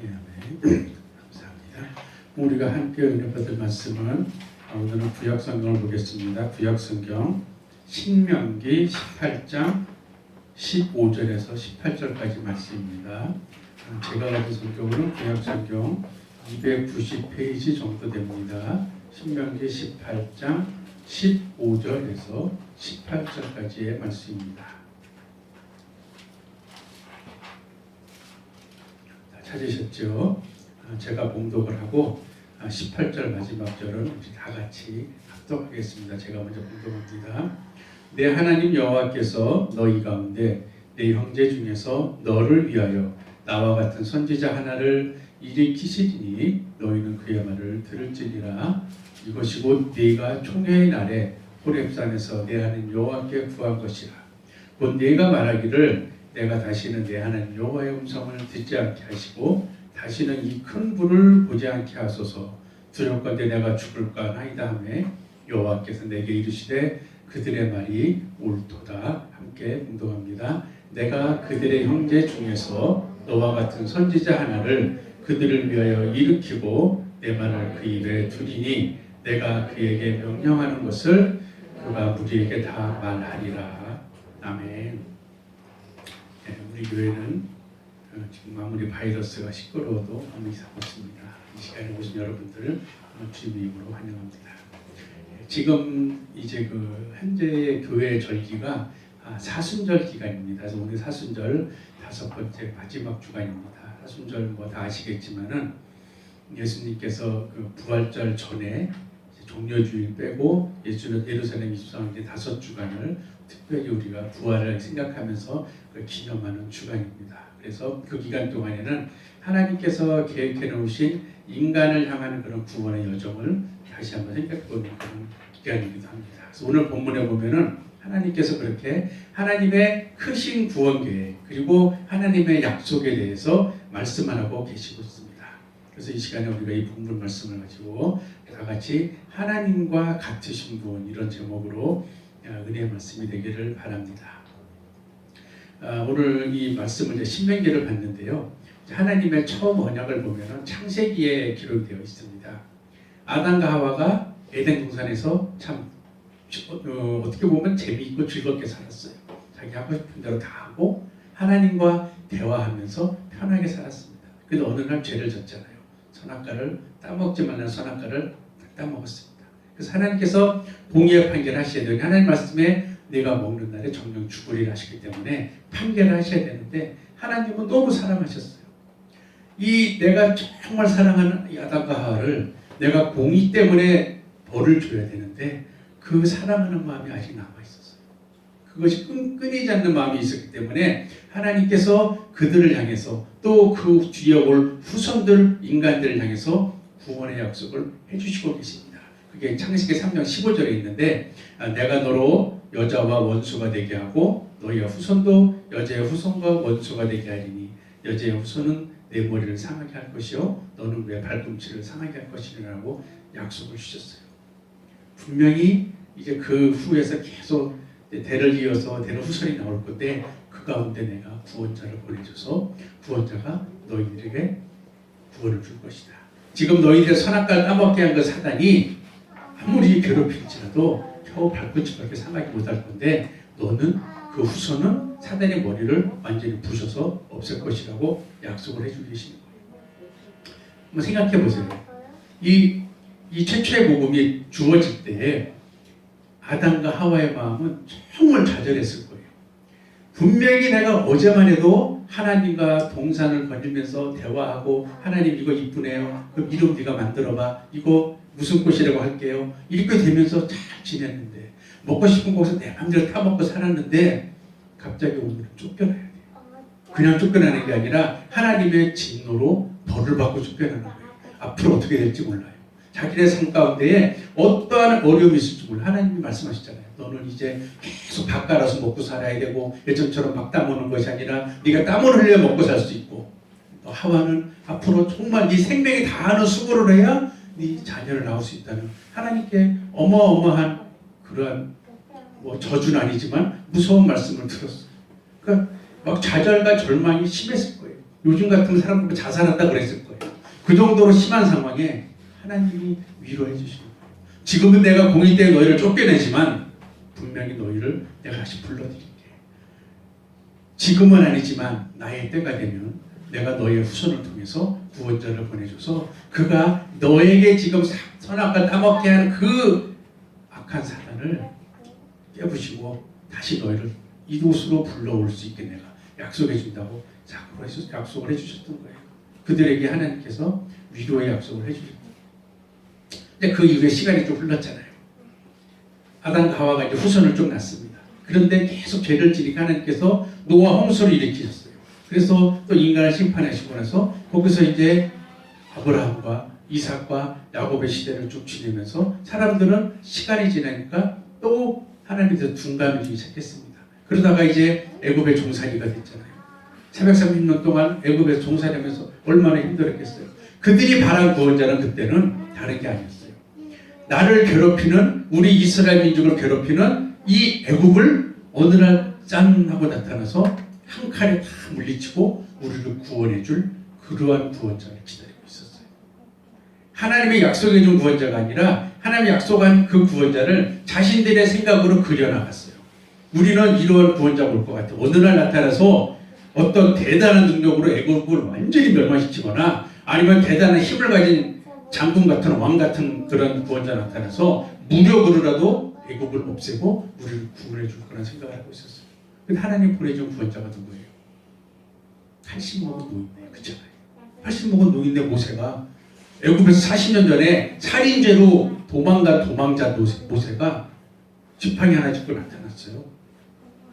예, 네. 감사합니다. 우리가 함께 은혜 받을 말씀은 오늘은 구약 성경을 보겠습니다. 구약 성경 신명기 18장 15절에서 18절까지 말씀입니다. 제가 가진 성경으로는 구약 성경 290페이지 정도 됩니다. 신명기 18장 15절에서 18절까지의 말씀입니다. 찾으셨죠? 제가 봉독을 하고 18절 마지막 절은 우리 다 같이 합독하겠습니다. 제가 먼저 봉독합니다. 내 하나님 여호와께서 너희 가운데 내 형제 중에서 너를 위하여 나와 같은 선지자 하나를 일으키시리니 너희는 그의 말을 들을지니라. 이것이 곧 네가 총회의 날에 호렙산에서 내 하나님 여호와께 구한 것이라. 곧 네가 말하기를 내가 다시는 내 하나님 여호와의 음성을 듣지 않게 하시고 다시는 이 큰 불을 보지 않게 하소서. 두렵건대 내가 죽을까 하나이다 하매 여호와께서 내게 이르시되 그들의 말이 옳도다. 함께 봉독합니다. 내가 그들의 형제 중에서 너와 같은 선지자 하나를 그들을 위하여 일으키고 내 말을 그 입에 두리니 내가 그에게 명령하는 것을 그가 우리에게 다 말하리라. 아멘. 우리 교회는 지금 아무리 바이러스가 시끄러워도 아무 이상 없습니다. 이 시간에 오신 여러분들을 주님의 이름으로 환영합니다. 지금 이제 현재 교회 절기가 사순절 기간입니다. 그래서 오늘 사순절 5번째 마지막 주간입니다. 사순절 다 아시겠지만은 예수님께서 부활절 전에 종려주일 빼고 예루살렘 입성한 이제 5주간을 특별히 우리가 부활을 생각하면서 기념하는 주간입니다. 그래서 그 기간 동안에는 하나님께서 계획해 놓으신 인간을 향하는 그런 구원의 여정을 다시 한번 생각해 보는 그런 기간이기도 합니다. 그래서 오늘 본문에 보면은 하나님께서 그렇게 하나님의 크신 구원 계획 그리고 하나님의 약속에 대해서 말씀하고 계시고 있습니다. 그래서 이 시간에 우리가 이 본문 말씀을 가지고 다 같이 하나님과 같으신 분 이런 제목으로 은혜의 말씀이 되기를 바랍니다. 오늘 이 말씀을 이제 신명기를 봤는데요. 하나님의 처음 언약을 보면은 창세기에 기록되어 있습니다. 아담과 하와가 에덴 동산에서 참 어떻게 보면 재미있고 즐겁게 살았어요. 자기 하고 싶은 대로 다 하고 하나님과 대화하면서 편하게 살았습니다. 그런데 어느 날 죄를 졌잖아요. 선악과를 따먹지 말라는 선악과를 따먹었습니다. 그래서 하나님께서 공의의 판결을 하셔야 돼요. 하나님 말씀에 내가 먹는 날에 정령 죽으리라 하시기 때문에 판결을 하셔야 되는데 하나님은 너무 사랑하셨어요. 이 내가 정말 사랑하는 이 아담과 하와를 내가 공의 때문에 벌을 줘야 되는데 그 사랑하는 마음이 아직 남아있었어요. 그것이 끊이지 않는 마음이 있었기 때문에 하나님께서 그들을 향해서 또 그 뒤에 올 후손들 인간들을 향해서 구원의 약속을 해주시고 계십니다. 그게 창세기 3장 15절에 있는데 내가 너로 여자와 원수가 되게 하고 너희의 후손도 여자의 후손과 원수가 되게 하리니 여자의 후손은 내 머리를 상하게 할 것이요 너는 내 발꿈치를 상하게 할 것이라고 약속을 주셨어요. 분명히 이제 그 후에서 계속 대를 이어서 대는 후손이 나올 건데 그 가운데 내가 구원자를 보내줘서 구원자가 너희들에게 구원을 줄 것이다. 지금 너희들의 선악과를 따먹게 한 그 사단이 아무리 괴롭힐지라도 겨우 발꿈치밖에 상하지 못할 건데 너는 그 후손은 사단의 머리를 완전히 부셔서 없앨 것이라고 약속을 해주고 계시는 거예요. 한번 생각해 보세요. 이 최초의 복음이 주어질 때 아담과 하와의 마음은 정말 좌절했을 거예요. 분명히 내가 어제만 해도 하나님과 동산을 거닐면서 대화하고 하나님 이거 이쁘네요. 그럼 이름 네가 만들어봐. 이거 무슨 꽃이라고 할게요. 이렇게 되면서 잘 지냈는데 먹고 싶은 곳에서 내 맘대로 타먹고 살았는데 갑자기 오늘은 쫓겨나야 돼요. 그냥 쫓겨나는 게 아니라 하나님의 진노로 벌을 받고 쫓겨나는 거예요. 앞으로 어떻게 될지 몰라요. 자기네 삶 가운데에 어떠한 어려움이 있을지 몰라. 하나님이 말씀하셨잖아요. 너는 이제 계속 밥 갈아서 먹고 살아야 되고 예전처럼 막 땀 오는 것이 아니라 네가 땀을 흘려 먹고 살 수 있고 또 하와는 앞으로 정말 네 생명이 다하는 수고를 해야 네 자녀를 낳을 수 있다는 하나님께 어마어마한 그러한 저주는 아니지만 무서운 말씀을 들었어요. 그러니까 막 좌절과 절망이 심했을 거예요. 요즘 같으면 사람 보고 자살한다 그랬을 거예요. 그 정도로 심한 상황에 하나님이 위로해 주시는 거예요. 지금은 내가 공의 때에 너희를 쫓겨내지만 분명히 너희를 내가 다시 불러드릴게. 지금은 아니지만 나의 때가 되면 내가 너희의 후손을 통해서 구원자를 보내줘서 그가 너에게 지금 선악과 따먹게 하는 그 악한 사단을 깨부시고 다시 너희를 이곳으로 불러올 수 있게 내가 약속해 준다고 약속을 해주셨던 거예요. 그들에게 하나님께서 위로의 약속을 해주셨던 거예요. 근데 그 이후에 시간이 좀 흘렀잖아요. 아담과 하와가 이제 후손을 좀 낳습니다. 그런데 계속 죄를 지니까 하나님께서 노아 홍수를 일으키셨어요. 그래서 또 인간을 심판하시고 나서 거기서 이제 아브라함과 이삭과 야곱의 시대를 쭉 지내면서 사람들은 시간이 지나니까 또 하나님께서 둔감해지기 시작했습니다. 그러다가 이제 애굽의 종살이가 됐잖아요. 430년 동안 애굽에서 종살이하면서 얼마나 힘들었겠어요. 그들이 바란 구원자는 그때는 다른 게 아니었어요. 나를 괴롭히는 우리 이스라엘 민족을 괴롭히는 이 애굽을 어느 날 짠 하고 나타나서 한 칼에 다 물리치고 우리를 구원해줄 그러한 구원자를 기다리고 있었어요. 하나님의 약속해준 구원자가 아니라 하나님이 약속한 그 구원자를 자신들의 생각으로 그려나갔어요. 우리는 이러한 구원자가 올 것 같아. 어느 날 나타나서 어떤 대단한 능력으로 애국을 완전히 멸망시키거나 아니면 대단한 힘을 가진 장군 같은 왕 같은 그런 구원자 나타나서 무력으로라도 애국을 없애고 우리를 구원해 줄 거라는 생각을 하고 있었어요. 근데 하나님 보내준 구원자가 누구예요? 80 먹은 노인네, 그렇잖아요. 80 먹은 노인네 모세가 애국에서 40년 전에 살인죄로 도망간 도망자 모세가 지팡이 하나 짚고 나타났어요.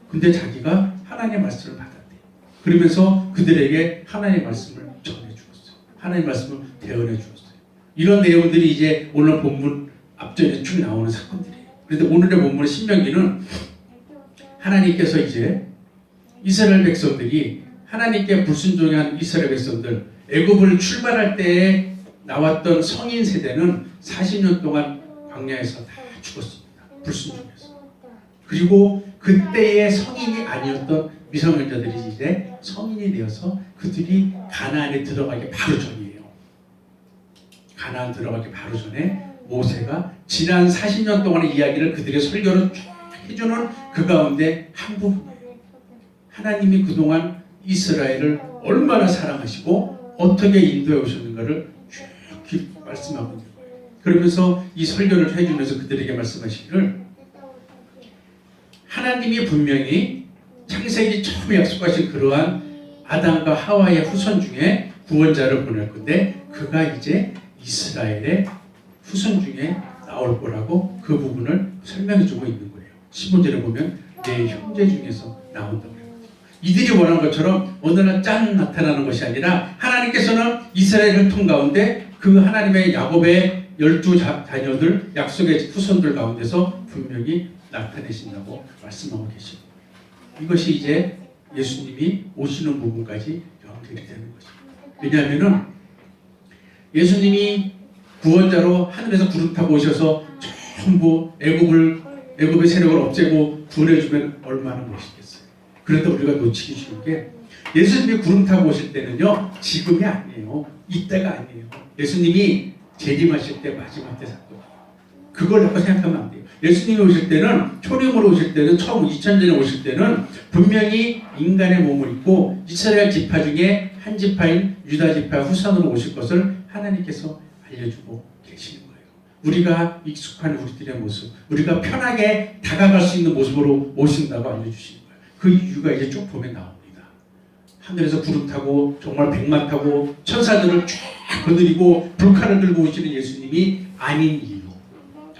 근데 자기가 하나님의 말씀을 받았대요. 그러면서 그들에게 하나님의 말씀을 전해 주었어요. 하나님의 말씀을 대언해 주었어요. 이런 내용들이 이제 오늘 본문 앞전에 쭉 나오는 사건들이에요. 그런데 오늘의 본문의 신명기는 하나님께서 이제 이스라엘 백성들이 하나님께 불순종한 이스라엘 백성들 애굽을 출발할 때에 나왔던 성인 세대는 40년 동안 광야에서 다 죽었습니다. 불순종해서. 그리고 그때의 성인이 아니었던 미성년자들이 이제 성인이 되어서 그들이 가나안에 들어가기 바로 전이에요. 가나안 들어가기 바로 전에 모세가 지난 40년 동안의 이야기를 그들의 설교로 쭉 해주는 그 가운데 한 부분이에요. 하나님이 그동안 이스라엘을 얼마나 사랑하시고 어떻게 인도해 오셨는가를 쭉 말씀하고 있는 거예요. 그러면서 이 설교를 해주면서 그들에게 말씀하시기를 하나님이 분명히 창세기 처음에 약속하신 그러한 아담과 하와의 후손 중에 구원자를 보낼 건데 그가 이제 이스라엘의 후손 중에 나올 거라고 그 부분을 설명해 주고 있는 거예요. 15절에 보면 내 형제 중에서 나온다고 해요. 이들이 원한 것처럼 어느 날 짠 나타나는 것이 아니라 하나님께서는 이스라엘 혈통 가운데 그 하나님의 야곱의 12 자녀들 약속의 후손들 가운데서 분명히 나타내신다고 말씀하고 계십니다. 이것이 이제 예수님이 오시는 부분까지 연결이 되는 것입니다. 왜냐하면 예수님이 구원자로 하늘에서 구름 타고 오셔서 전부 애굽의 세력을 없애고 구원해주면 얼마나 멋있겠어요. 그런데 우리가 놓치기 쉬운 게 예수님이 구름 타고 오실 때는요 지금이 아니에요. 이때가 아니에요. 예수님이 재림하실 때 마지막 때 사건이에요. 그걸 자꾸 생각하면 안 돼요. 예수님이 오실 때는 초림으로 오실 때는 처음 2000년에 오실 때는 분명히 인간의 몸을 입고 이스라엘 지파 중에 한 지파인 유다 지파 후손으로 오실 것을 하나님께서 알려주고 계시는 거예요. 우리가 익숙한 우리들의 모습, 우리가 편하게 다가갈 수 있는 모습으로 오신다고 알려주시는 거예요. 그 이유가 이제 쭉 보면 나옵니다. 하늘에서 구름 타고 정말 백만 타고 천사들을 쫙 거느리고 불칼을 들고 오시는 예수님이 아닌 이유.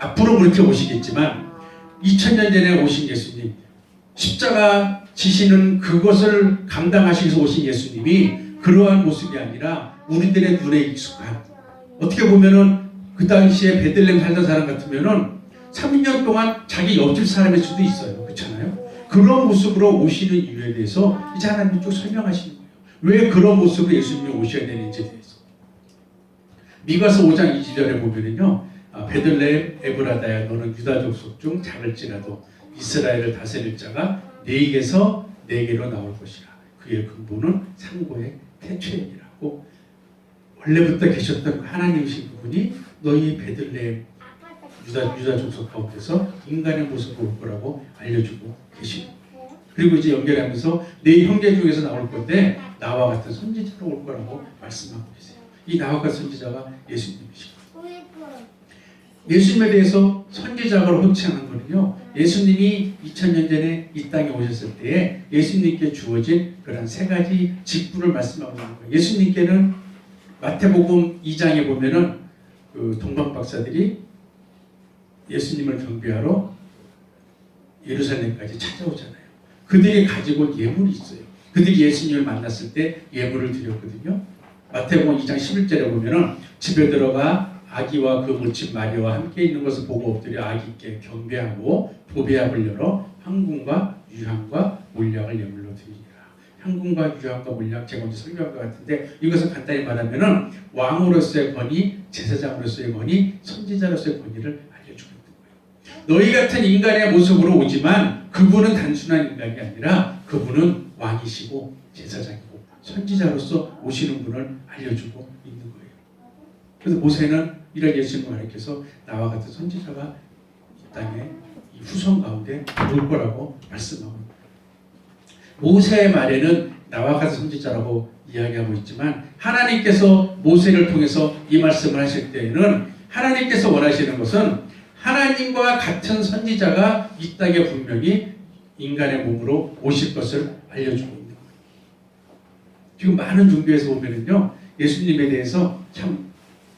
앞으로 그렇게 오시겠지만 2000년 전에 오신 예수님, 십자가 지시는 그것을 감당하시기 위해서 오신 예수님이 그러한 모습이 아니라 우리들의 눈에 익숙한, 어떻게 보면은 그 당시에 베들레헴 살던 사람 같으면은 3년 동안 자기 옆집 사람일 수도 있어요. 그렇잖아요. 그런 모습으로 오시는 이유에 대해서 이제 하나님이 쭉 설명하시는 거예요. 왜 그런 모습으로 예수님이 오셔야 되는지에 대해서. 미가서 5장 2절에 보면은요, 베들레헴 에브라다야 너는 유다 족속 중 작을지라도 이스라엘을 다스릴 자가 네에게서 네게로 나올 것이라. 그의 근본은 상고의 태초이라고 원래부터 계셨던 하나님이신 그분이 너희 베들레헴 유다 족속 가운데서 인간의 모습으로 올 거라고 알려주고 계십니다. 그리고 이제 연결하면서 네 형제 중에서 나올 건데 나와 같은 선지자로 올 거라고 말씀하고 계세요. 이 나와 같은 선지자가 예수님이시고 예수님에 대해서 선지자로 호칭하는 거는요. 예수님이 2000년 전에 이 땅에 오셨을 때에 예수님께 주어진 그런 세 가지 직분을 말씀하고 있는 거예요. 예수님께는 마태복음 2장에 보면은 그 동방 박사들이 예수님을 경배하러 예루살렘까지 찾아오잖아요. 그들이 가지고 예물이 있어요. 그들이 예수님을 만났을 때 예물을 드렸거든요. 마태복음 2장 11절에 보면은 집에 들어가 아기와 그 모친 마리아와 함께 있는 것을 보고 엎드려 아기께 경배하고 보배압을 열어 향금과 유향과 몰약을 예물로 드리니라. 향금과 유향과 몰약 제가 먼저 설명한 것 같은데 이것을 간단히 말하면은 왕으로서의 권위, 제사장으로서의 권위, 선지자로서의 권위를 알려주고 있는 거예요. 너희 같은 인간의 모습으로 오지만 그분은 단순한 인간이 아니라 그분은 왕이시고 제사장이고 선지자로서 오시는 분을 알려주고 있는 거예요. 그래서 모세는 이런 예수님을 가리켜서 나와 같은 선지자가 이 땅에 이 후손 가운데 올 거라고 말씀하고 있습니다. 모세의 말에는 나와 같은 선지자라고 이야기하고 있지만 하나님께서 모세를 통해서 이 말씀을 하실 때에는 하나님께서 원하시는 것은 하나님과 같은 선지자가 이 땅에 분명히 인간의 몸으로 오실 것을 알려주고 있는 거예요. 지금 많은 종교에서 보면은요 예수님에 대해서 참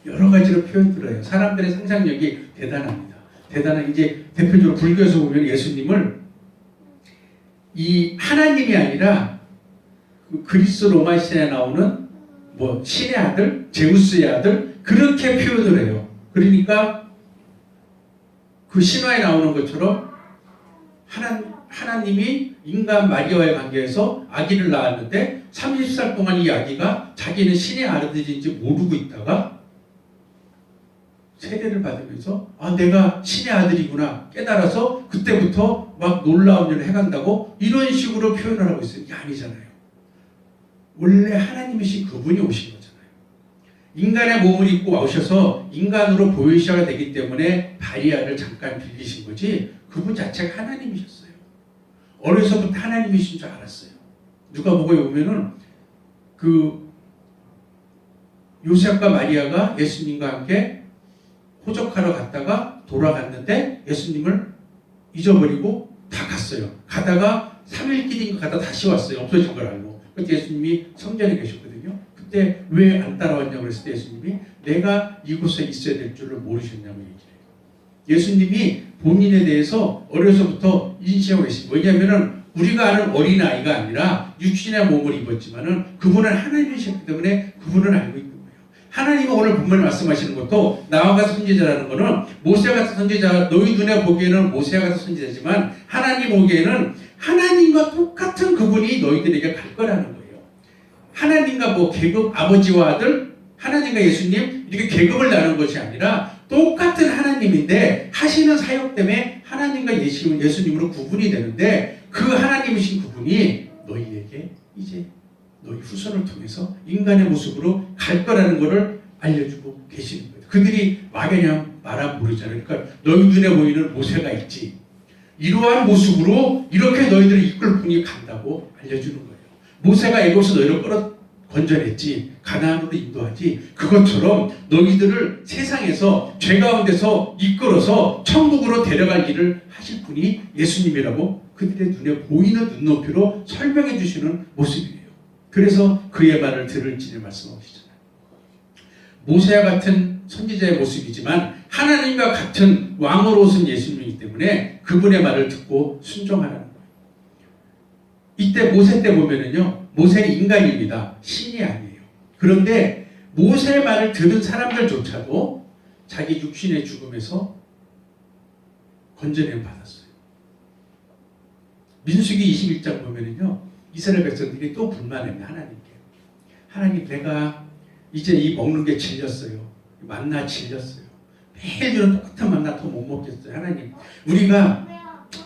여러 가지로 표현들을 해요. 사람들의 상상력이 대단합니다. 대단한 이제 대표적으로 불교에서 보면 예수님을 이 하나님이 아니라 그 그리스 로마 신에 나오는 뭐 신의 아들, 제우스의 아들 그렇게 표현을 해요. 그러니까 그 신화에 나오는 것처럼 하나님이 인간 마리아와의 관계에서 아기를 낳았는데 30살 동안 이 아기가 자기는 신의 아들인지 모르고 있다가 세례를 받으면서 아 내가 신의 아들이구나 깨달아서 그때부터 막 놀라운 일을 해간다고 이런 식으로 표현을 하고 있어요. 이게 아니잖아요. 원래 하나님이신 그분이 오신 거잖아요. 인간의 몸을 입고 오셔서 인간으로 보이셔야 되기 때문에 바리아를 잠깐 빌리신 거지 그분 자체가 하나님이셨어요. 어려서부터 하나님이신 줄 알았어요. 누가복음에 보면은 그 요셉과 마리아가 예수님과 함께 호적하러 갔다가 돌아갔는데 예수님을 잊어버리고 다 갔어요. 가다가 3일 길인 것 같다 다시 왔어요. 없어진 걸 알고. 그때 예수님이 성전에 계셨거든요. 그때 왜 안 따라왔냐고 그랬을 때 예수님이 내가 이곳에 있어야 될 줄을 모르셨냐고 얘기해요. 예수님이 본인에 대해서 어려서부터 인식하고 계십니다. 왜냐하면 우리가 아는 어린아이가 아니라 육신의 몸을 입었지만은 그분은 하나님이셨기 때문에 그분을 알고 있는 거예요. 하나님은 오늘 본문에 말씀하시는 것도 나와 같은 선지자라는 것은 모세 같은 선지자, 너희 눈에 보기에는 모세와 같은 선지자지만 하나님 보기에는 하나님과 똑같은 그분이 너희들에게 갈 거라는 거예요. 하나님과 뭐 계급, 아버지와 아들, 하나님과 예수님 이렇게 계급을 나눈 것이 아니라 똑같은 하나님인데 하시는 사역 때문에 하나님과 예수님으로 구분이 되는데 그 하나님이신 그분이 너희에게 이제 너희 후손을 통해서 인간의 모습으로 갈 거라는 것을 알려주고 계시는 거예요. 그들이 막연히 말아 모르잖아요. 그러니까 너희 눈에 보이는 모세가 있지. 이러한 모습으로 이렇게 너희들을 이끌 분이 간다고 알려주는 거예요. 모세가 애굽에서 너희를 건져냈지. 가나안으로 인도하지. 그것처럼 너희들을 세상에서 죄 가운데서 이끌어서 천국으로 데려갈 일을 하실 분이 예수님이라고 그들의 눈에 보이는 눈높이로 설명해 주시는 모습이에요. 그래서 그의 말을 들을지를 말씀하시잖아요. 모세와 같은 선지자의 모습이지만 하나님과 같은 왕으로 오신 예수님이기 때문에 그분의 말을 듣고 순종하라는 거예요. 이때 모세 때 보면은요, 모세는 인간입니다. 신이 아니에요. 그런데 모세의 말을 들은 사람들조차도 자기 육신의 죽음에서 건져냄 받았어요. 민수기 21장 보면은요, 이스라엘 백성들이 또 불만합니다. 하나님께. 하나님, 내가 이제 이 먹는 게 질렸어요. 만나 질렸어요. 매일 주는 똑같은 만나 더 못 먹겠어요. 하나님, 우리가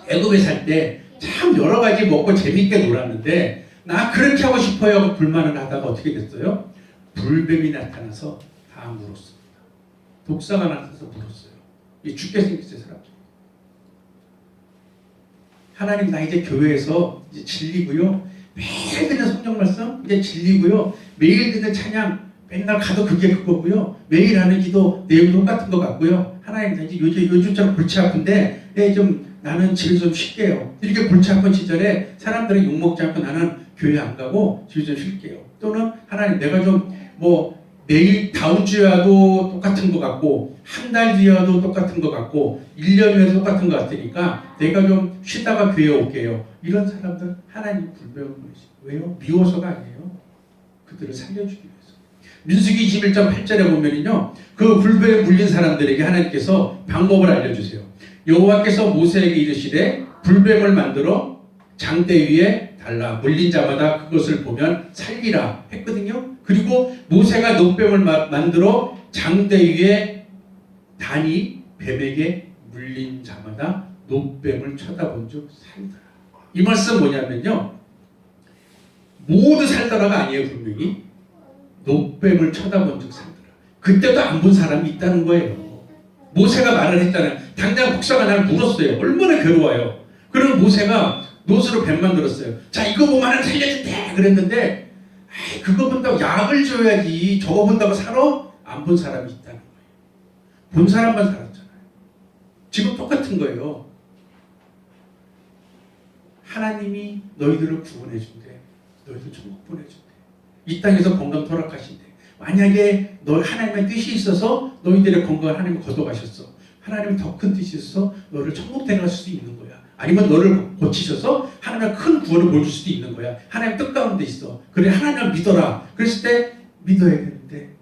애굽에 살 때 참 여러 가지 먹고 재밌게 놀았는데 나 그렇게 하고 싶어요 하고 불만을 하다가 어떻게 됐어요? 불뱀이 나타나서 다 물었습니다. 독사가 나타나서 물었어요. 이 죽게 생겼어요, 사람들이. 하나님, 나 이제 교회에서 이제 진리고요. 매일 듣는 성경 말씀 이제 진리고요. 매일 듣는 찬양 맨날 가도 그게 그거고요. 매일 하는 기도 내용 똑같은 것 같고요. 하나님, 나 이제 요즘처럼 골치 아픈데 좀 나는 집에서 좀 쉴게요. 이렇게 골치 아픈 시절에 사람들은 욕먹지 않고 나는 교회 안 가고 집에서 좀 쉴게요. 또는 하나님, 내가 좀 내일 다음 주에 와도 똑같은 것 같고 한 달 뒤에 와도 똑같은 것 같고 1년 후에도 똑같은 것 같으니까 내가 좀 쉬다가 교회에 올게요. 이런 사람들 하나님 불배우는 것이 왜요? 미워서가 아니에요. 그들을 살려주기 위해서. 민수기 21장 8절에 보면은요, 그 불배에 물린 사람들에게 하나님께서 방법을 알려주세요. 여호와께서 모세에게 이르시되 불뱀을 만들어 장대 위에 달라 물린 자마다 그것을 보면 살리라 했거든요. 그리고 모세가 놋뱀을 만들어 장대 위에 다니 뱀에게 물린 자마다 놋뱀을 쳐다본 즉 살더라. 이 말씀 뭐냐면요, 모두 살더라가 아니에요. 분명히 놋뱀을 쳐다본 즉 살더라. 그때도 안 본 사람이 있다는 거예요. 모세가 말을 했잖아요. 당장 국사가 나를 물었어요. 얼마나 괴로워요. 그럼 모세가 놋으로 뱀 만들었어요. 자, 이거 보면 하나님 살려준대 그랬는데, 그거 본다고 약을 줘야지 저거 본다고 살아? 안 본 사람이 있다는 거예요. 본 사람만 살았잖아요. 지금 똑같은 거예요. 하나님이 너희들을 구원해 준대. 너희들 천국 보내준대. 이 땅에서 건강 토락하신대. 만약에 너 하나님의 뜻이 있어서 너희들의 건강을 하나님이 거둬가셨어. 하나님이 더 큰 뜻이 있어서 너를 천국 데려갈 수도 있는 거야. 아니면 너를 고치셔서 하나님의 큰 구원을 보여줄 수도 있는 거야. 하나님 뜻 가운데 있어. 그래, 하나님을 믿어라. 그랬을 때 믿어야 되는데,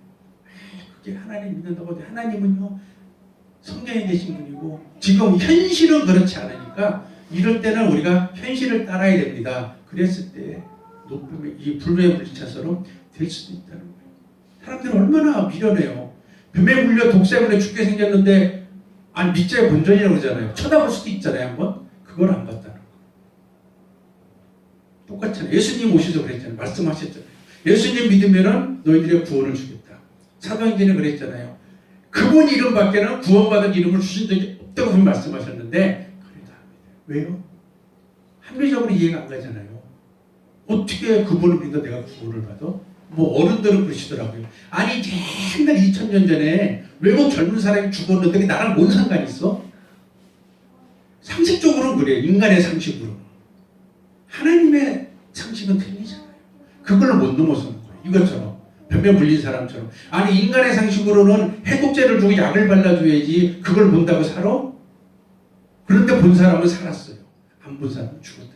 그게 하나님 믿는다고 해. 하나님은요, 성경에 계신 분이고 지금 현실은 그렇지 않으니까 이럴 때는 우리가 현실을 따라야 됩니다. 그랬을 때 높음의 이 불뱀에 물린 자처럼 될 수도 있다는 거예요. 사람들은 얼마나 미련해요. 뱀에 물려 독사에 물려 죽게 생겼는데, 아니 밑자의 본전이라고 그러잖아요. 쳐다볼 수도 있잖아요. 한번. 그걸 안 봤다는 거. 똑같잖아요. 예수님 오셔서 그랬잖아요. 말씀하셨잖아요. 예수님 믿으면은 너희들의 구원을 주겠다. 사도행전에 그랬잖아요. 그분 이름밖에는 구원받은 이름을 주신 적이 없다고 분명히 말씀하셨는데 그래도 합니다. 왜요? 합리적으로 이해가 안 가잖아요. 어떻게 그분을 믿어 내가 구원을 받아? 어른들은 그러시더라고요. 아니 옛날 2000년 전에 외국 젊은 사람이 죽었는데 나랑 뭔 상관이 있어? 상식적으로는 그래요. 인간의 상식으로. 하나님의 상식은 틀리잖아요. 그걸 못 넘어서는 거예요. 이것처럼 뱀에 물린 사람처럼. 아니 인간의 상식으로는 해독제를 주고 약을 발라줘야지 그걸 본다고 살아? 그런데 본 사람은 살았어요. 안 본 사람은 죽었다니.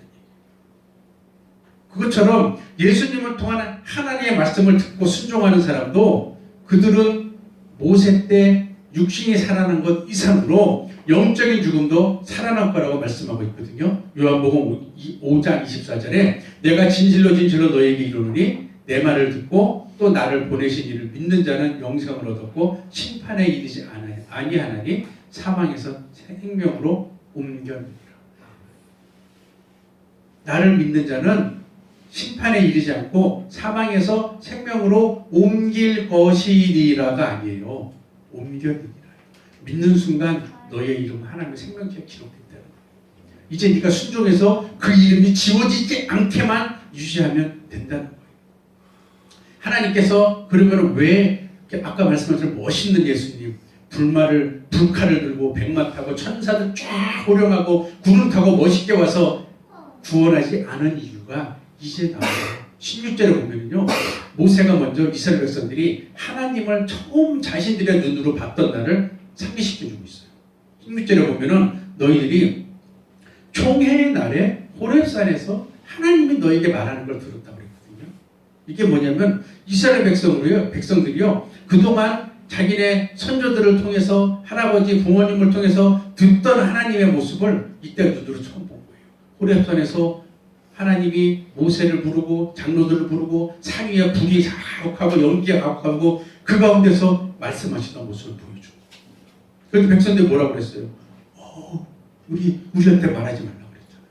그것처럼 예수님을 통한 하나님의 말씀을 듣고 순종하는 사람도 그들은 모세 때 육신이 살아난 것 이상으로 영적인 죽음도 살아날 거라고 말씀하고 있거든요. 요한복음 5장 24절에 내가 진실로 진실로 너에게 이르노니 내 말을 듣고 또 나를 보내신 이를 믿는 자는 영생을 얻었고 심판에 이르지 아니하나니 사망에서 생명으로 옮겨니라. 나를 믿는 자는 심판에 이르지 않고 사망에서 생명으로 옮길 것이니라가 아니에요. 옮겨니라. 믿는 순간 너의 이름은 하나님의 생명책에 기록됐다는 거예요. 이제 네가 순종해서 그 이름이 지워지지 않게만 유지하면 된다는 거예요. 하나님께서 그러면 왜 아까 말씀하신 멋있는 예수님 불칼을 들고 백마 타고 천사들 쫙 호령하고 구름 타고 멋있게 와서 구원하지 않은 이유가 이제 나와요. 16절에 보면요, 모세가 먼저 이스라엘 백성들이 하나님을 처음 자신들의 눈으로 봤던 날을 상기시켜주고 있어요. 16절에 보면은 너희들이 총회의 날에 호렙산에서 하나님이 너에게 말하는 걸 들었다고 그랬거든요. 이게 뭐냐면 이스라엘 백성들이요 그동안 자기네 선조들을 통해서 할아버지 부모님을 통해서 듣던 하나님의 모습을 이때 눈으로 처음 본 거예요. 호렙산에서 하나님이 모세를 부르고 장로들을 부르고 산 위에 불이 자욱하고 연기가 가욱하고 그 가운데서 말씀하시던 모습을 보여주고, 그래서 백성들이 뭐라고 그랬어요? 우리한테 말하지 말라고 그랬잖아요.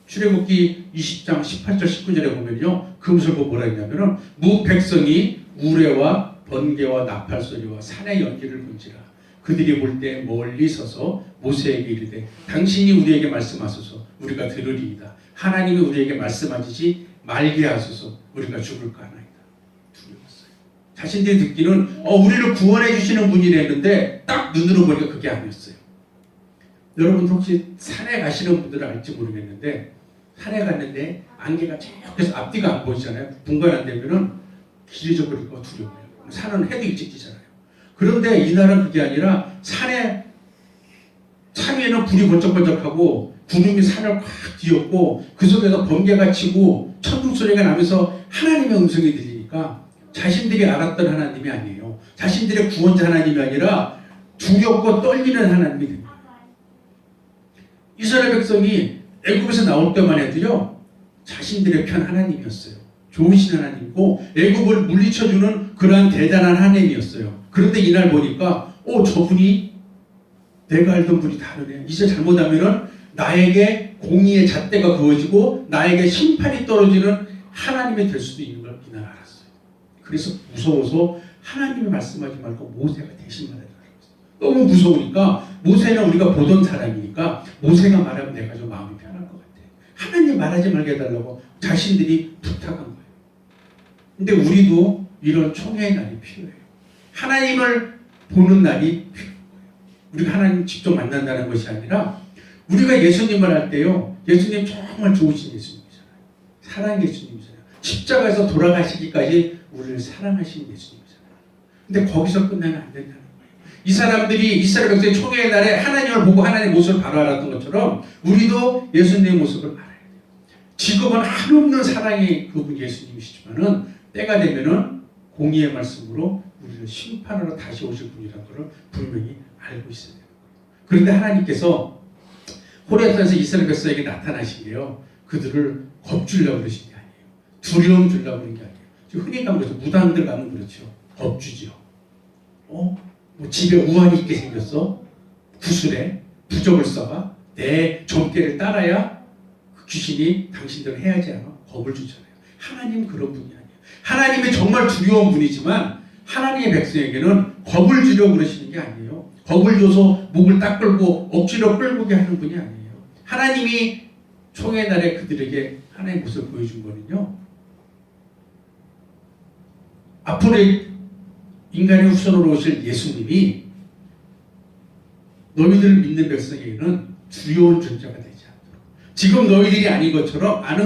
출애굽기 20장 18절 19절에 보면요. 금술 보고 뭐라 했냐면은 무 백성이 우레와 번개와 나팔 소리와 산의 연기를 본지라 그들이 볼 때 멀리 서서 모세에게 이르되 당신이 우리에게 말씀하소서 우리가 들으리이다. 하나님이 우리에게 말씀하시지 말게 하소서 우리가 죽을까 하나이다. 두려웠어요. 자신들이 듣기는 우리를 구원해 주시는 분이랬는데 딱 눈으로 보니까 그게 아니었어요. 여러분 혹시 산에 가시는 분들은 알지 모르겠는데 산에 갔는데 안개가 계속해서 앞뒤가 안 보이잖아요. 분간 안 되면은 길이 져버리고 두려워요. 산은 해도 일찍 지잖아요. 그런데 이날은 그게 아니라 산 위에는 불이 번쩍번쩍하고 구름이 산을 꽉 뒤엎고 그 속에서 번개가 치고 천둥 소리가 나면서 하나님의 음성이 들리니까 자신들이 알았던 하나님이 아니에요. 자신들의 구원자 하나님이 아니라 두렵고 떨리는 하나님이 됩니다. 이스라엘 백성이 애굽에서 나올 때만 해도요 자신들의 편 하나님이었어요. 좋으신 하나님이고 애굽을 물리쳐주는 그러한 대단한 하나님이었어요. 그런데 이날 보니까 저분이 내가 알던 분이 다르네. 이제 잘못하면은 나에게 공의의 잣대가 그어지고 나에게 심판이 떨어지는 하나님이 될 수도 있는 걸 이날 알았어요. 그래서 무서워서 하나님이 말씀하지 말고 모세가 대신 말해달라고 했어요. 너무 무서우니까 모세는 우리가 보던 사람이니까 모세가 말하면 내가 좀 마음이 편할 것 같아. 하나님 말하지 말게 해달라고 자신들이 부탁한 거예요. 근데 우리도 이런 총회의 날이 필요해요. 하나님을 보는 날이 필요해요. 우리가 하나님 직접 만난다는 것이 아니라 우리가 예수님을 할 때요. 예수님 정말 좋으신 예수님이잖아요. 사랑 예수님이잖아요. 십자가에서 돌아가시기까지 우리를 사랑하신 예수님이잖아요. 근데 거기서 끝나면 안 된다는 거예요. 이 사람들이 이스라엘 백성의 총회의 날에 하나님을 보고 하나님의 모습을 바로 알았던 것처럼 우리도 예수님의 모습을 알아야 돼요. 지금은 한없는 사랑의 그분 예수님이시지만은 때가 되면은 공의의 말씀으로 우리를 심판하러 다시 오실 분이라는 것을 분명히 알고 있어야 돼요. 그런데 하나님께서 호렙산에서 이스라엘 백성에게 나타나신 게요. 그들을 겁주려고 그러신 게 아니에요. 두려움 주려고 그런 게 아니에요. 흔히 가면 그렇죠. 무당들 가면 그렇죠. 겁주죠. 뭐 집에 우환이 있게 생겼어? 구슬에 부적을 써봐? 내 점괘를 따라야 그 귀신이 당신들을 해하지 않아? 겁을 주잖아요. 하나님은 그런 분이 아니에요. 하나님이 정말 두려운 분이지만 하나님의 백성에게는 겁을 주려고 그러시는 게 아니에요. 겁을 줘서 목을 딱 끌고 억지로 끌고게 하는 분이 아니에요. 하나님이 총회 날에 그들에게 하나님의 모습을 보여준 거는요. 앞으로 인간의 후손으로 오실 예수님이 너희들 믿는 백성에게는 두려운 존재가 되지 않도록 지금 너희들이 아는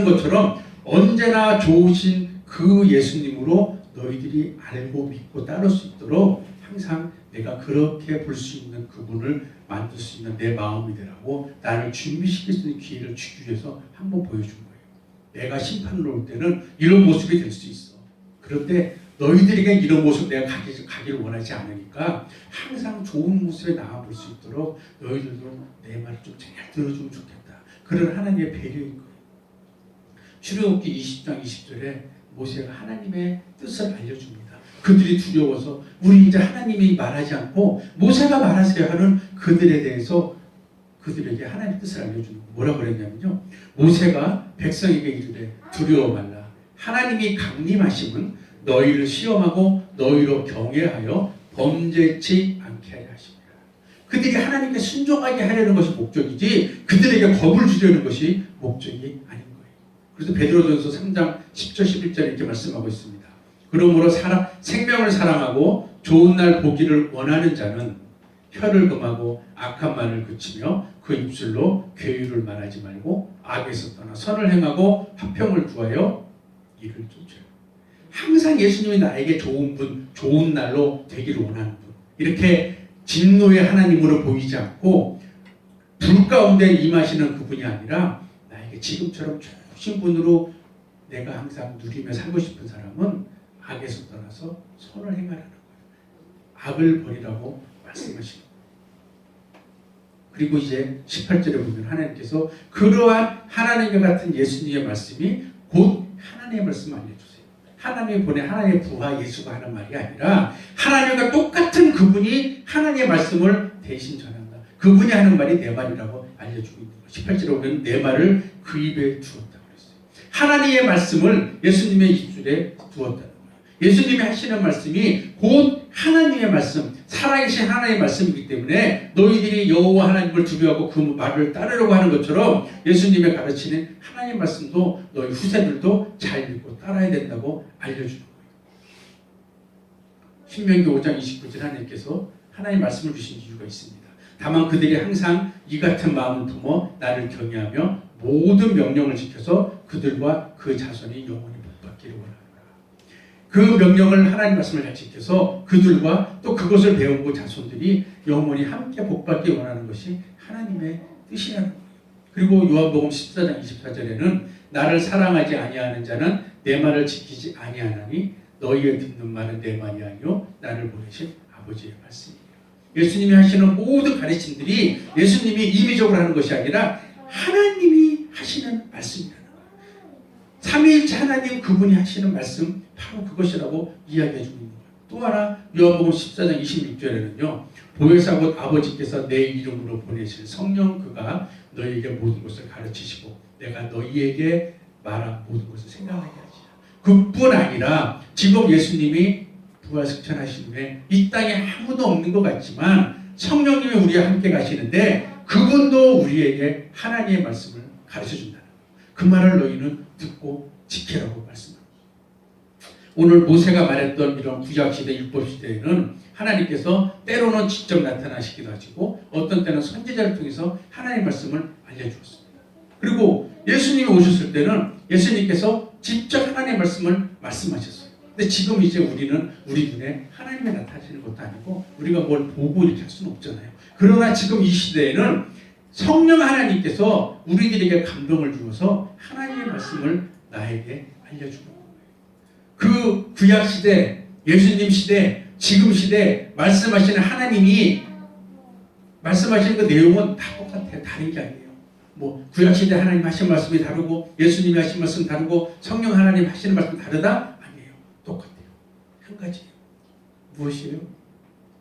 것처럼 언제나 좋으신 그 예수님으로 너희들이 알고 믿고 따를 수 있도록 항상 내가 그렇게 볼 수 있는 그분을 만들 수 있는 내 마음이 되라고 나를 준비시킬 수 있는 기회를 주기 위해서 한번 보여준 거예요. 내가 심판으로 올 때는 이런 모습이 될 수 있어. 그런데 너희들에게 이런 모습 내가 가기를 원하지 않으니까 항상 좋은 모습에 나와볼 수 있도록 너희들도 내 말을 좀 잘 들어주면 좋겠다. 그런 하나님의 배려인 거예요. 출애굽기 20장 20절에 모세가 하나님의 뜻을 알려줍니다. 그들이 두려워서 우리 이제 하나님이 말하지 않고 모세가 말하세요 하는 그들에 대해서 그들에게 하나님의 뜻을 알려주는 거예요. 뭐라고 그랬냐면요. 모세가 백성에게 이르되 두려워 말라. 하나님이 강림하심은 너희를 시험하고 너희로 경외하여 범죄치 않게 하려 하십니다. 그들이 하나님께 순종하게 하려는 것이 목적이지 그들에게 겁을 주려는 것이 목적이 아닌 거예요. 그래서 베드로전서 3장 10절 11절 이렇게 말씀하고 있습니다. 그러므로 생명을 사랑하고 좋은 날 보기를 원하는 자는 혀를 금하고 악한 말을 그치며 그 입술로 괴유를 말하지 말고 악에서 떠나 선을 행하고 화평을 구하여 이를 쫓아요. 항상 예수님이 나에게 좋은 분, 좋은 날로 되기를 원하는 분. 이렇게 진노의 하나님으로 보이지 않고 불 가운데 임하시는 그분이 아니라 나에게 지금처럼 좋으신 분으로 내가 항상 누리며 살고 싶은 사람은 악에서 떠나서 선을 행하라는 거예요. 악을 버리라고 말씀하시는 거예요. 그리고 이제 18절에 보면 하나님께서 그러한 하나님과 같은 예수님의 말씀이 곧 하나님의 말씀을 알려주세요. 하나님이 보낸 하나님의 부하 예수가 하는 말이 아니라 하나님과 똑같은 그분이 하나님의 말씀을 대신 전한다. 그분이 하는 말이 내 말이라고 알려주고 있는 것입니다. 18절에 보면 내 말을 그 입에 두었다고 그랬어요. 하나님의 말씀을 예수님의 입술에 두었다는 거예요. 예수님이 하시는 말씀이 곧 하나님의 말씀, 살아계신 하나님의 말씀이기 때문에 너희들이 여호와 하나님을 두려워하고 그 말을 따르려고 하는 것처럼 예수님의 가르치는 하나님의 말씀도 너희 후세들도 잘 믿고 따라야 된다고 알려주는 거예요. 신명기 5장 29절 하나님께서 하나님의 말씀을 주신 이유가 있습니다. 다만 그들이 항상 이 같은 마음을 품어 나를 경외하며 모든 명령을 지켜서 그들과 그 자손이 영원히 복받기를 원하노라. 그 명령을 하나님 말씀을 잘 지켜서 그들과 또 그것을 배우고 자손들이 영원히 함께 복받기 원하는 것이 하나님의 뜻이라는 거예요. 그리고 요한복음 14장 24절에는 나를 사랑하지 아니하는 자는 내 말을 지키지 아니하나니 너희의 듣는 말은 내 말이 아니요 나를 보내신 아버지의 말씀이에요. 예수님이 하시는 모든 가르침들이 예수님이 임의적으로 하는 것이 아니라 하나님이 하시는 말씀이라는 거예요. 삼위일체 하나님 그분이 하시는 말씀 바로 그것이라고 이야기해 주고 있는 거예요. 또 하나 요한복음 14장 26절에는요. 보혜사 곧 아버지께서 내 이름으로 보내실 성령 그가 너희에게 모든 것을 가르치시고 내가 너희에게 말한 모든 것을 생각하게 하시라. 그뿐 아니라 지금 예수님이 부활승천하신 후에 이 땅에 아무도 없는 것 같지만 성령님이 우리와 함께 가시는데 그분도 우리에게 하나님의 말씀을 가르쳐준다는 거예요. 그 말을 너희는 듣고 지키라고 말씀합니다. 오늘 모세가 말했던 이런 구약시대 율법시대에는 하나님께서 때로는 직접 나타나시기도 하시고 어떤 때는 선지자를 통해서 하나님의 말씀을 알려주었습니다. 그리고 예수님이 오셨을 때는 예수님께서 직접 하나님의 말씀을 말씀하셨어요. 근데 지금 이제 우리는 우리 눈에 하나님이 나타나시는 것도 아니고 우리가 뭘 보고 이렇게 할 수는 없잖아요. 그러나 지금 이 시대에는 성령 하나님께서 우리들에게 감동을 주어서 하나님의 말씀을 나에게 알려주는 거예요. 그 구약 시대, 예수님 시대, 지금 시대 말씀하시는 하나님이 말씀하시는 그 내용은 다 똑같아요. 다른 게 아니에요. 뭐 구약 시대 하나님 하신 말씀이 다르고 예수님이 하신 말씀 다르고 성령 하나님 하시는 말씀 다르다? 아니에요. 똑같아요. 한 가지예요. 무엇이에요?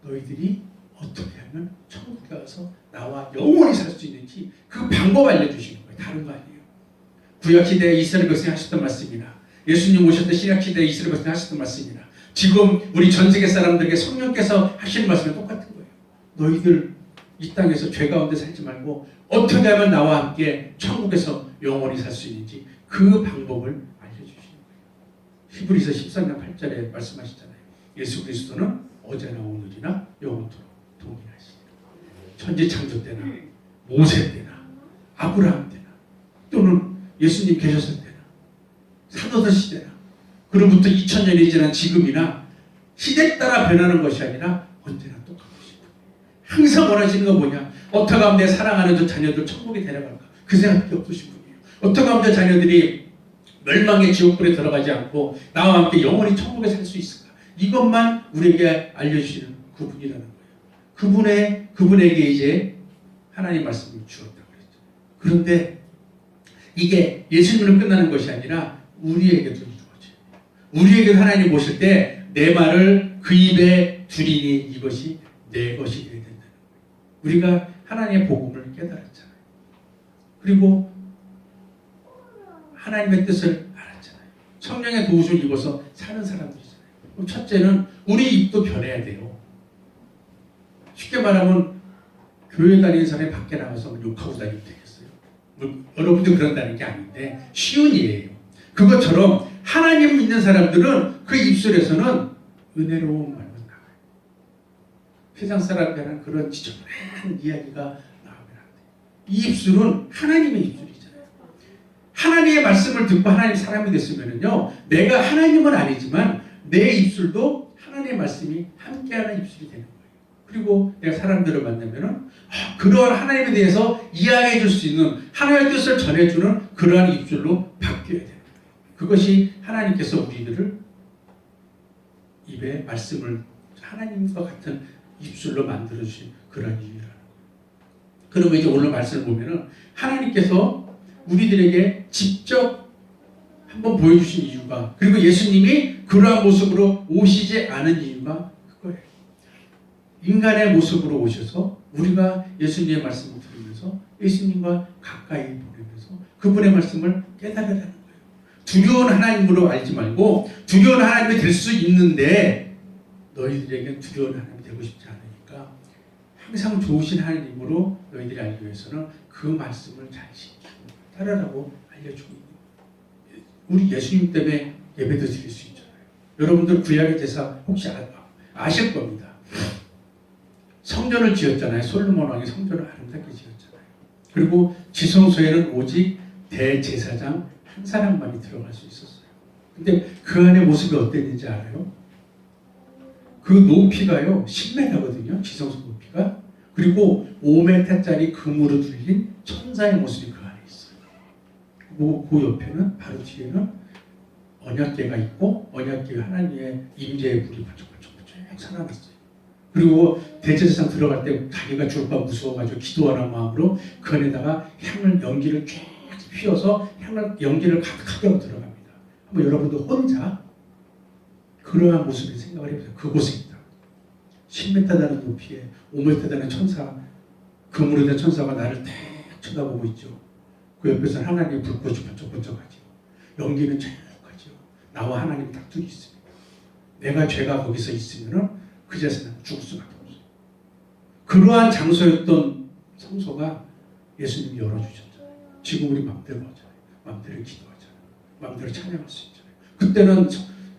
너희들이 어떻게 하면 천국에 가서 나와 영원히 살 수 있는지 그 방법 알려주시는 거예요. 다른 거 아니에요. 구약 시대에 이스라엘 백성이 하셨던 말씀이나 예수님 오셨던 신약 시대에 이스라엘 백성이 하셨던 말씀이나 지금 우리 전 세계 사람들에게 성령께서 하시는 말씀이 똑같은 거예요. 너희들 이 땅에서 죄 가운데 살지 말고 어떻게 하면 나와 함께 천국에서 영원히 살 수 있는지 그 방법을 알려주시는 거예요. 히브리서 13장 8절에 말씀하시잖아요. 예수 그리스도는 어제나 오늘이나 영원토록 동일하시니라. 천지 창조 때나 모세 때나 아브라함 때나 또는 예수님 계셨을 때나 사도들 시대나 그로부터 2000년이 지난 지금이나 시대에 따라 변하는 것이 아니라 언제나 똑같으시고 항상 원하시는 건 뭐냐? 어떻게 하면 내 사랑하는 저 자녀들 천국에 데려갈까? 그 생각이 없으신 분이에요. 어떻게 하면 저 자녀들이 멸망의 지옥불에 들어가지 않고 나와 함께 영원히 천국에 살 수 있을까? 이것만 우리에게 알려주시는 그분이라는 거예요. 그분에게 이제 하나님 말씀을 주었다고 그랬죠. 그런데 이게 예수님으로 끝나는 것이 아니라 우리에게도 이루어져요. 우리에게 하나님 오실 때 내 말을 그 입에 두리니 이것이 내 것이 되어야 된다는 거예요. 우리가 하나님의 복음을 깨달았잖아요. 그리고 하나님의 뜻을 알았잖아요. 성령의 도우심을 입어서 사는 사람들이잖아요. 그럼 첫째는 우리 입도 변해야 돼요. 쉽게 말하면 교회 다니는 사람이 밖에 나가서 욕하고 다니면 되겠어요. 뭐, 여러분도 그런다는 게 아닌데 쉬운 일이에요. 그것처럼 하나님 믿는 사람들은 그 입술에서는 은혜로운 말만 나와요. 세상 사람들은 그런 지저분한 이야기가 나오면 안 돼요. 이 입술은 하나님의 입술이잖아요. 하나님의 말씀을 듣고 하나님 사람이 됐으면요, 내가 하나님은 아니지만 내 입술도 하나님의 말씀이 함께하는 입술이 되는 거예요. 그리고 내가 사람들을 만나면은 그러한 하나님에 대해서 이야기해 줄 수 있는 하나님의 뜻을 전해주는 그러한 입술로 바뀌어야 돼요. 그것이 하나님께서 우리들을 입에 말씀을 하나님과 같은 입술로 만들어주신 그런 이유라는 거예요. 그러면 이제 오늘 말씀을 보면은 하나님께서 우리들에게 직접 한번 보여주신 이유가 그리고 예수님이 그러한 모습으로 오시지 않은 이유가 그거예요. 인간의 모습으로 오셔서 우리가 예수님의 말씀을 들으면서 보면서 예수님과 가까이 보내면서 그분의 말씀을 깨달으라는 거예요. 두려운 하나님으로 알지 말고 두려운 하나님이 될 수 있는데 너희들에겐 두려운 하나님이 되고 싶지 않으니까 항상 좋으신 하나님으로 너희들이 알기 위해서는 그 말씀을 잘 지키고 따르라고 알려주고 있는 거예요. 우리 예수님 때문에 예배도 드릴 수 있잖아요. 여러분들 구약의 제사 혹시 아실 겁니다. 성전을 지었잖아요. 솔로몬 왕이 성전을 아름답게 지었잖아요. 그리고 지성소에는 오직 대제사장 한 사람만이 들어갈 수 있었어요. 근데 그 안의 모습이 어땠는지 알아요? 그 높이가요 10m거든요. 지성소 높이가. 그리고 5m짜리 금으로 둘린 천사의 모습이 그 안에 있어요. 그 옆에는 바로 뒤에는 언약궤가 있고 언약궤 하나님의 임재의 불이 번쩍번쩍 살아났어요. 그리고 대제사장 들어갈 때 자기가 죽을까 무서워가지고 기도하는 마음으로 그 안에다가 향을 연기를 쫙 피워서 연기를 가득하게 하고 들어갑니다. 한번 여러분도 혼자 그러한 모습을 생각을 해보세요. 그곳에 있다. 10m 되는 높이에 5m 되는 천사, 금으로 된 천사가 나를 탁 쳐다보고 있죠. 그 옆에서 하나님의 불꽃이 번쩍번쩍하죠. 연기는 쫙하죠. 나와 하나님이 딱 둘이 있습니다. 내가 죄가 거기서 있으면은 그 자세는 죽을 수밖에 없어요. 그러한 장소였던 성소가 예수님이 열어주셨잖아요. 지금 우리 마음대로 하잖아요. 마음대로 기도하잖아요. 마음대로 찬양할 수 있잖아요. 그때는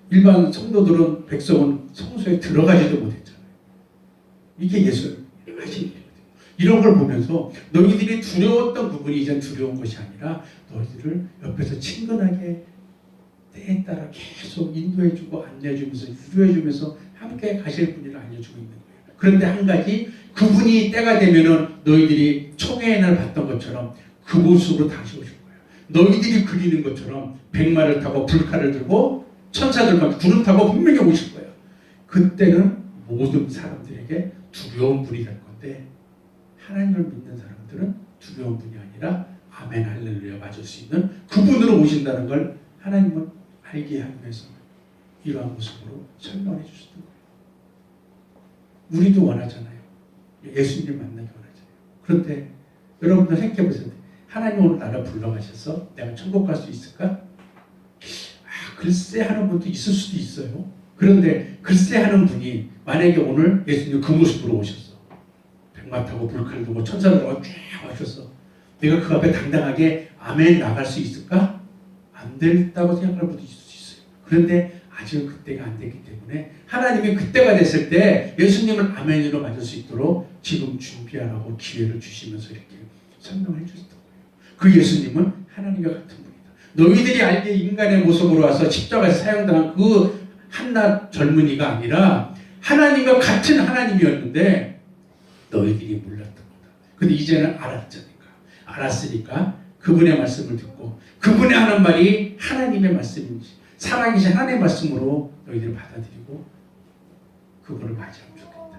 일반 성도들은 백성은 성소에 들어가지도 못했잖아요. 이게 예수님 하신 일이거든요. 이런 걸 보면서 너희들이 두려웠던 부분이 이젠 두려운 것이 아니라 너희들을 옆에서 친근하게 때에 따라 계속 인도해주고 안내해주면서 유도해주면서 함께 가실 분이라 알려주고 있는 거예요. 그런데 한 가지 그분이 때가 되면은 너희들이 총회의 날 봤던 것처럼 그 모습으로 다시 오실 거예요. 너희들이 그리는 것처럼 백마를 타고 불칼을 들고 천사들만 구름 타고 분명히 오실 거예요. 그때는 모든 사람들에게 두려운 분이 될 건데 하나님을 믿는 사람들은 두려운 분이 아니라 아멘 할렐루야 맞을 수 있는 그분으로 오신다는 걸 하나님은 알게 하기 위해서 이러한 모습으로 설명해 주셨던 거예요. 우리도 원하잖아요. 예수님 만나기 원하잖아요. 그런데 여러분들 생각해 보세요. 하나님 오늘 나를 불러가셔서 내가 천국 갈 수 있을까? 글쎄 하는 분도 있을 수도 있어요. 그런데 글쎄 하는 분이 만약에 오늘 예수님 그 모습으로 오셨어. 백마 타고 불칼 들고 천사들하고 쫙 와셨어. 내가 그 앞에 당당하게 아멘 나갈 수 있을까? 안 된다고 생각할 분도 있을 수 있어요. 그런데 아직 그때가 안 됐기 때문에 하나님이 그때가 됐을 때 예수님을 아멘으로 맞을 수 있도록 지금 준비하라고 기회를 주시면서 이렇게 설명해 주셨던 거예요. 그 예수님은 하나님과 같은 분이다. 너희들이 알기에 인간의 모습으로 와서 십자가에서 사형당한 그 한낱 젊은이가 아니라 하나님과 같은 하나님이었는데 너희들이 몰랐던 거다. 근데 이제는 알았으니까 그분의 말씀을 듣고 그분의 하는 말이 하나님의 말씀인지 살아계신 하나님의 말씀으로 너희들을 받아들이고 그분을 맞이하면 좋겠다.